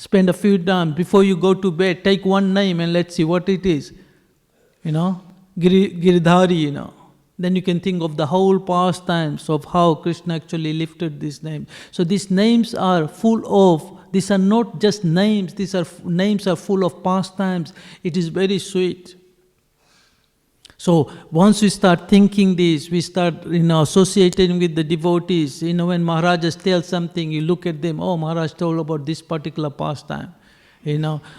Spend a few times before you go to bed, take one name and let's see what it is. Giridhari, Then you can think of the whole pastimes of how Krishna actually lifted this name. So these names are full of, these are not just names, names are full of pastimes. It is very sweet. So once we start thinking this, we start associating with the devotees. When Maharajas tell something, you look at them, oh, Maharaj told about this particular pastime.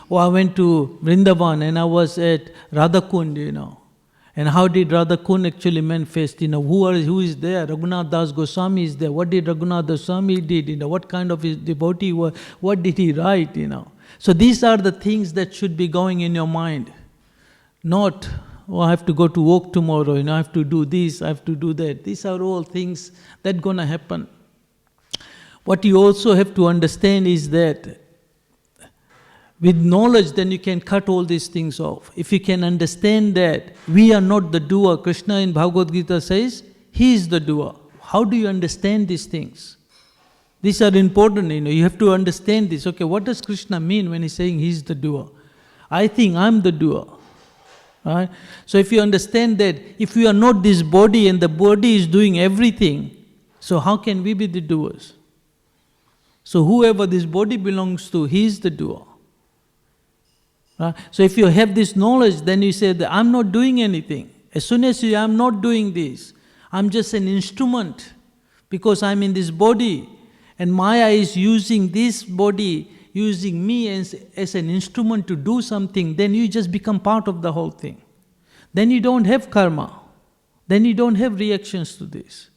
Or I went to Vrindavan and I was at Radhakund, And how did Radhakund actually manifest? Who is there? Raghunath Das Goswami is there. What did Raghunath Das Goswami did? What kind of his devotee was? What did he write? So these are the things that should be going in your mind. Not, oh, I have to go to work tomorrow, I have to do this, I have to do that. These are all things that gonna happen. What you also have to understand is that with knowledge, then you can cut all these things off. If you can understand that we are not the doer, Krishna in Bhagavad Gita says, He is the doer. How do you understand these things? These are important, you have to understand this. Okay, what does Krishna mean when He's saying He is the doer? I think I'm the doer. Right? So if you understand that if we are not this body and the body is doing everything, so how can we be the doers? So whoever this body belongs to, he is the doer. Right? So if you have this knowledge, then you say that I'm not doing anything. As soon as you, I'm not doing this, I'm just an instrument because I'm in this body and Maya is using this body, using me as an instrument to do something, then you just become part of the whole thing. Then you don't have karma. Then you don't have reactions to this.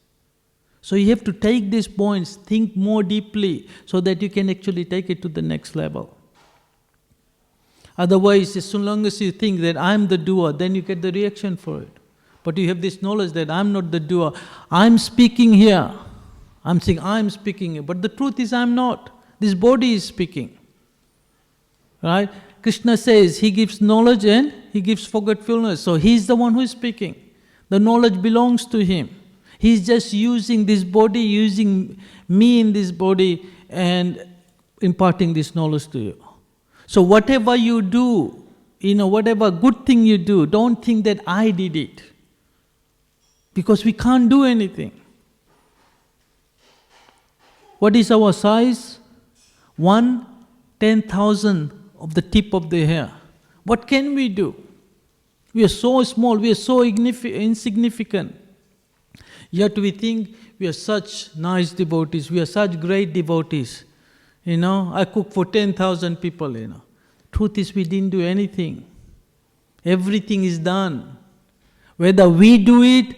So you have to take these points, think more deeply, so that you can actually take it to the next level. Otherwise, as long as you think that I'm the doer, then you get the reaction for it. But you have this knowledge that I'm not the doer. I'm speaking here. I'm saying I'm speaking here. But the truth is I'm not. This body is speaking. Right? Krishna says He gives knowledge and He gives forgetfulness. So He's the one who is speaking. The knowledge belongs to Him. He's just using this body, using me in this body and imparting this knowledge to you. So whatever you do, whatever good thing you do, don't think that I did it. Because we can't do anything. What is our size? 1/10,000 of the tip of the hair. What can we do? We are so small, we are so insignificant. Yet we think we are such nice devotees, we are such great devotees. I cook for 10,000 people, Truth is we didn't do anything. Everything is done. Whether we do it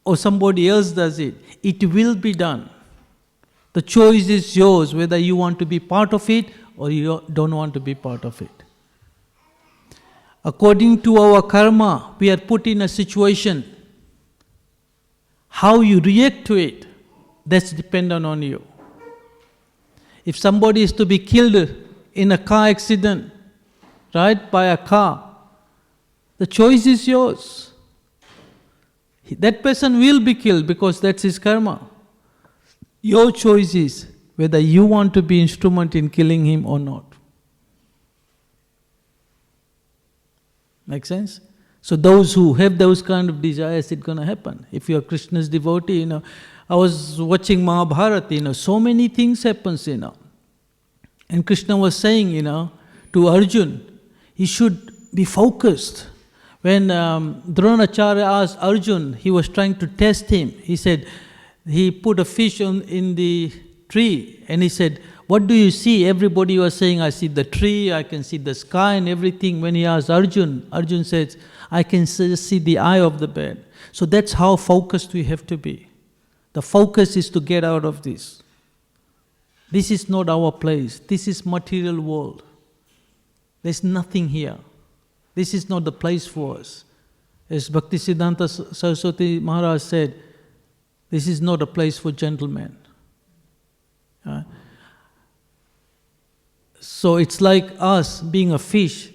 or somebody else does it, it will be done. The choice is yours, whether you want to be part of it or you don't want to be part of it. According to our karma, we are put in a situation. How you react to it, that's dependent on you. If somebody is to be killed in a car accident, right, by a car, the choice is yours. That person will be killed because that's his karma. Your choice is whether you want to be instrument in killing him or not. Make sense? So those who have those kind of desires, it's going to happen. If you are Krishna's devotee, I was watching Mahabharata, so many things happens, And Krishna was saying, to Arjun, he should be focused. When Brahmachari asked Arjun, he was trying to test him. He said, he put a fish in the tree and he said, what do you see? Everybody was saying, I see the tree, I can see the sky and everything. When he asked Arjun, Arjun says, I can see the eye of the bird. So that's how focused we have to be. The focus is to get out of this. This is not our place. This is material world. There's nothing here. This is not the place for us. As Bhaktivedanta Saraswati Maharaj said, this is not a place for gentlemen. So it's like us being a fish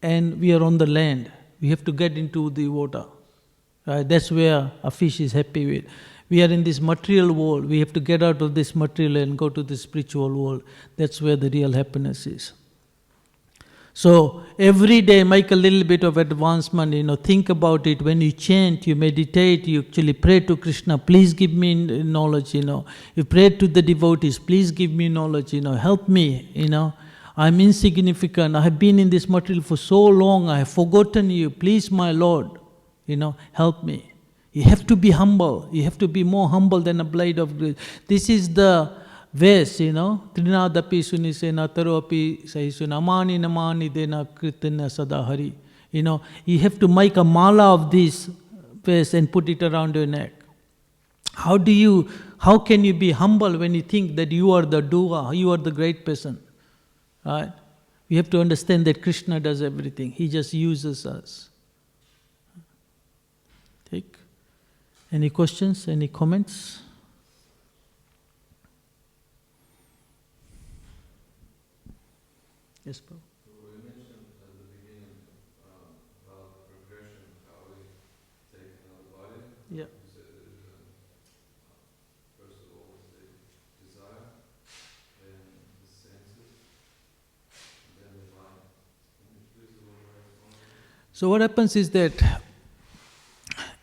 and we are on the land. We have to get into the water. That's where a fish is happy with. We are in this material world. We have to get out of this material and go to the spiritual world. That's where the real happiness is. So every day make a little bit of advancement, think about it. When you chant, you meditate, you actually pray to Krishna, please give me knowledge, You pray to the devotees, please give me knowledge, help me, I'm insignificant, I have been in this material for so long, I have forgotten you, please my Lord, help me. You have to be humble, you have to be more humble than a blade of grass. This is the Ves, Trinadapi Sunisena Taropi Saisuna Amani Namani Dena Kritina Sadahari. You have to make a mala of this Ves and put it around your neck. How can you be humble when you think that you are the doer, you are the great person? Right? We have to understand that Krishna does everything. He just uses us. Take. Any questions? Any comments? Yes, Prabhu. So we mentioned at the beginning about progression, how we take another body. Yeah. You said that first of all is the desire, then the senses, and then the mind. Can you please elaborate on that? So what happens is that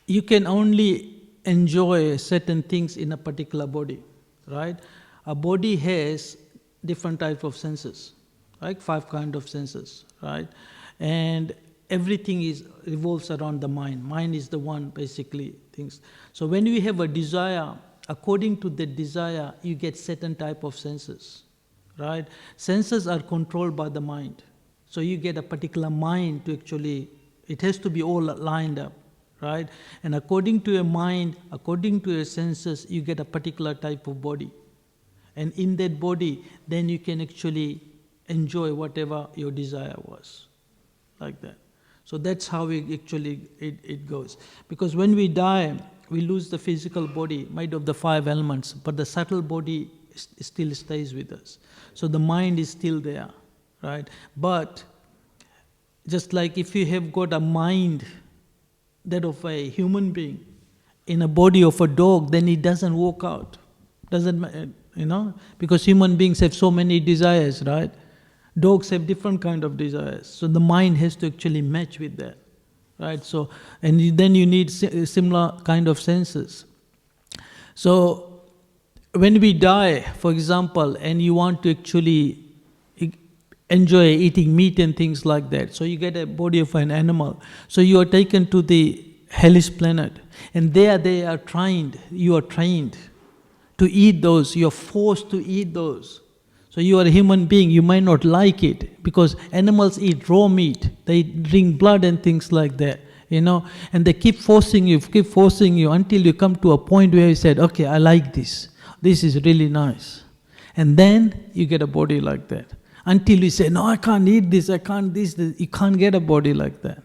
you can only enjoy certain things in a particular body, right? A body has different type of senses. Right? 5 kind of senses, right? And everything revolves around the mind. Mind is the one, basically, things. So when you have a desire, according to the desire, you get certain type of senses, right? Senses are controlled by the mind. So you get a particular mind to actually, it has to be all lined up, right? And according to your mind, according to your senses, you get a particular type of body. And in that body, then you can actually enjoy whatever your desire was, like that. So that's how it goes. Because when we die, we lose the physical body, made of the 5 elements, but the subtle body still stays with us. So the mind is still there, right? But just like if you have got a mind that of a human being in a body of a dog, then it doesn't work out. Because human beings have so many desires, right? Dogs have different kind of desires. So the mind has to actually match with that, right? So, and then you need similar kind of senses. So when we die, for example, and you want to actually enjoy eating meat and things like that, so you get a body of an animal. So you are taken to the hellish planet, and there you are trained to eat those, you are forced to eat those. So you are a human being, you might not like it, because animals eat raw meat, they drink blood and things like that, and they keep forcing you until you come to a point where you said, okay, I like this is really nice. And then you get a body like that. Until you say, no, I can't eat this, you can't get a body like that.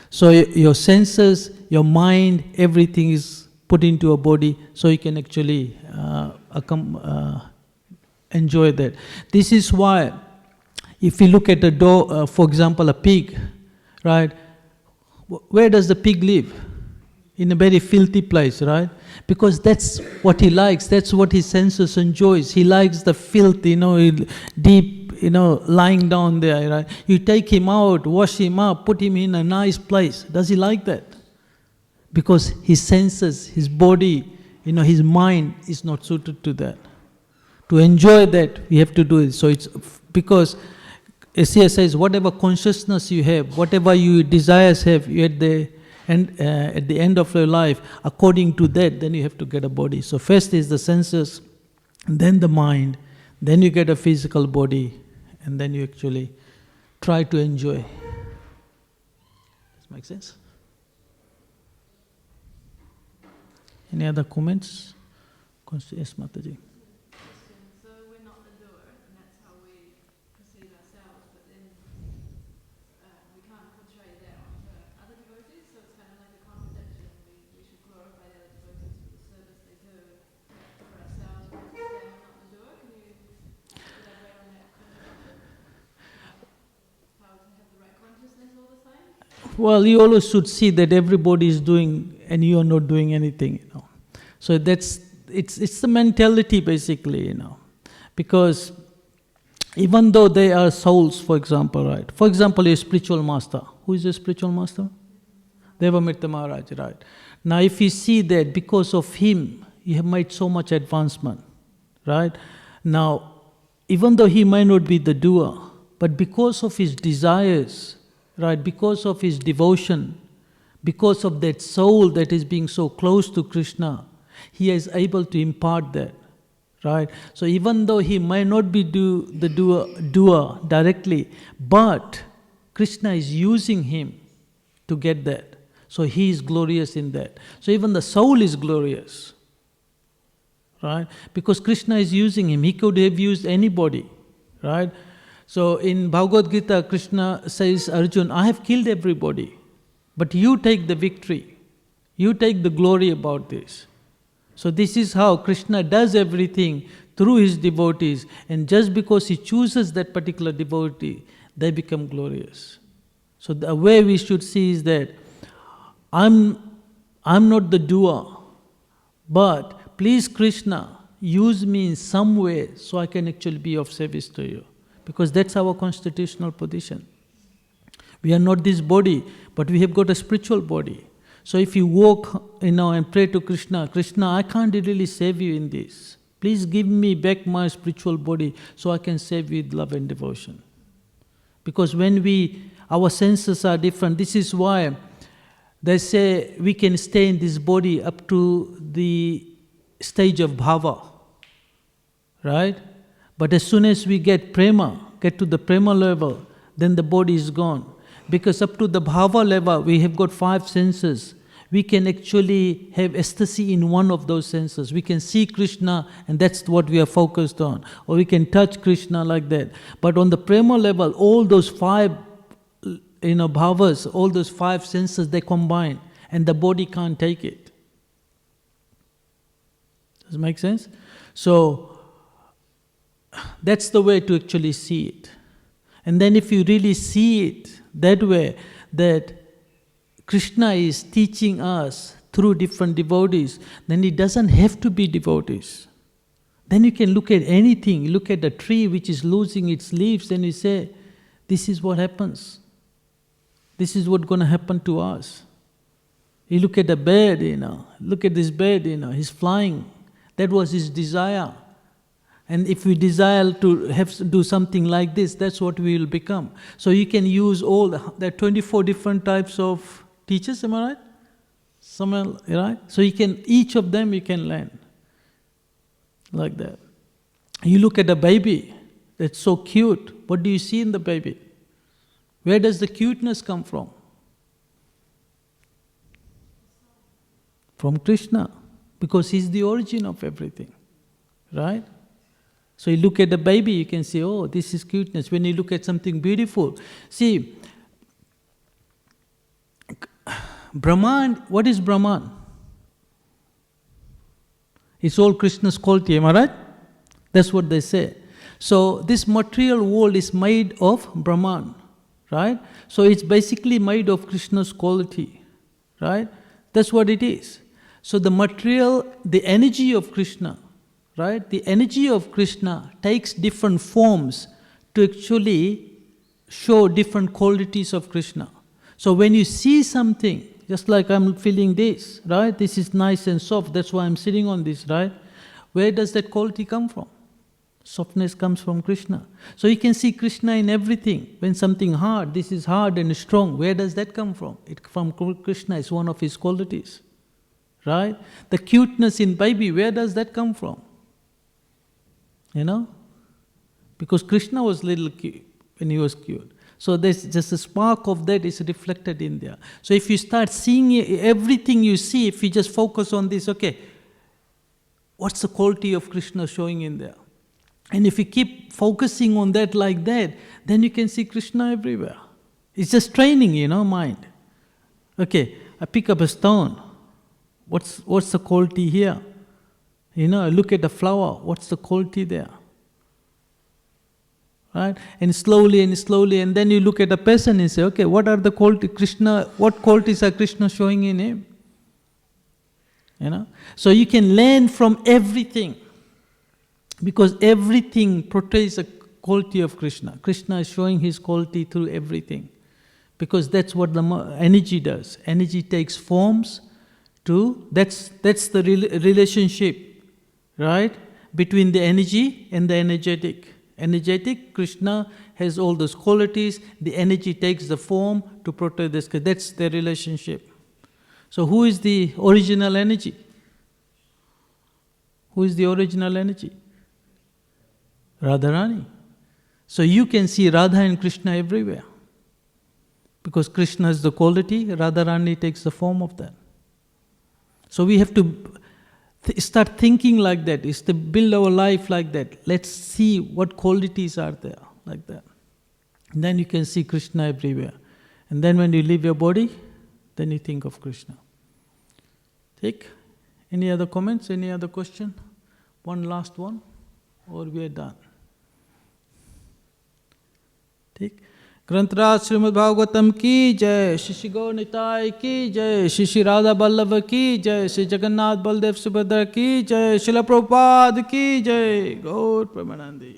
So your senses, your mind, everything is put into a body, so you can actually enjoy that. This is why, if you look at a dog, for example, a pig, right? Where does the pig live? In a very filthy place, right? Because that's what he likes, that's what his senses enjoys. He likes the filth, deep, lying down there, right? You take him out, wash him up, put him in a nice place. Does he like that? Because his senses, his body, his mind is not suited to that. To enjoy that, we have to do it. So it's because SCA says, whatever consciousness you have, whatever your desires have, you at the end of your life, according to that, then you have to get a body. So first is the senses, then the mind, then you get a physical body, and then you actually try to enjoy. Does that make sense? Any other comments? Yes, Mataji. Well, you always should see that everybody is doing and you are not doing anything, So it's the mentality basically, because even though they are souls, for example, right? For example, a spiritual master. Who is a spiritual master? Devamrita Maharaj, right? Now if you see that because of him, you have made so much advancement, right? Now, even though he might not be the doer, but because of his desires, right? Because of his devotion, because of that soul that is being so close to Krishna, he is able to impart that, right? So even though he might not be the doer directly, but Krishna is using him to get that. So he is glorious in that. So even the soul is glorious, right? Because Krishna is using him. He could have used anybody, right? So in Bhagavad Gita, Krishna says, Arjuna, I have killed everybody, but you take the victory. You take the glory about this. So this is how Krishna does everything through his devotees, and just because he chooses that particular devotee, they become glorious. So the way we should see is that I'm not the doer, but please Krishna, use me in some way so I can actually be of service to you. Because that's our constitutional position. We are not this body, but we have got a spiritual body. So if you walk, and pray to Krishna, Krishna, I can't really save you in this. Please give me back my spiritual body so I can save you with love and devotion. Because when our senses are different, this is why they say we can stay in this body up to the stage of bhava, right? But as soon as we get to the prema level, then the body is gone. Because up to the bhava level, we have got 5 senses. We can actually have ecstasy in one of those senses. We can see Krishna, and that's what we are focused on. Or we can touch Krishna like that. But on the prema level, all those 5 bhavas, all those 5 senses, they combine, and the body can't take it. Does it make sense? So, that's the way to actually see it. And then if you really see it that way, that Krishna is teaching us through different devotees, then it doesn't have to be devotees. Then you can look at anything, look at a tree which is losing its leaves, and you say, this is what happens. This is what's going to happen to us. You look at a bird, look at this bird, he's flying. That was his desire. And if we desire to do something like this, that's what we will become. So you can use all the 24 different types of teachers, am I right? Right? So each of them you can learn. Like that. You look at a baby, that's so cute. What do you see in the baby? Where does the cuteness come from? From Krishna. Because he's the origin of everything. Right? So you look at the baby, you can say, oh, this is cuteness. When you look at something beautiful. See, Brahman, what is Brahman? It's all Krishna's quality, am I right? That's what they say. So this material world is made of Brahman, right? So it's basically made of Krishna's quality, right? That's what it is. So the material, the energy of Krishna, right? The energy of Krishna takes different forms to actually show different qualities of Krishna. So when you see something, just like I'm feeling this, right? This is nice and soft, that's why I'm sitting on this, right? Where does that quality come from? Softness comes from Krishna. So you can see Krishna in everything. When something hard, this is hard and strong, where does that come from? It from Krishna, is one of his qualities, right? The cuteness in baby, where does that come from? Because Krishna was little cute when he was cute. So there's just a spark of that is reflected in there. So if you start seeing everything you see, if you just focus on this, okay, what's the quality of Krishna showing in there? And if you keep focusing on that like that, then you can see Krishna everywhere. It's just training, mind. Okay, I pick up a stone. What's the quality here? I look at the flower, what's the quality there? Right? And slowly, and then you look at a person and say, okay, what are the quality Krishna, what qualities are Krishna showing in him? So you can learn from everything, because everything portrays a quality of Krishna. Krishna is showing his quality through everything, because that's what the energy does. Energy takes forms to, that's the relationship, right, between the energy and the energetic. Energetic, Krishna has all those qualities, the energy takes the form to portray this, that's their relationship. So who is the original energy? Who is the original energy? Radharani. So you can see Radha and Krishna everywhere. Because Krishna is the quality, Radharani takes the form of that. So we have to start thinking like that, is to build our life like that. Let's see what qualities are there, like that. And then you can see Krishna everywhere. And then when you leave your body, then you think of Krishna. Take any other comments, any other question? One last one, or we are done? Take. ग्रंथराज Shrimad Bhagavatam की जय, श्री गौर निताय की जय, श्री राधा वल्लभ की जय, श्री जगन्नाथ बलदेव सुभद्रा की जय, श्रील प्रभुपाद की जय, गौर प्रेमानंदी।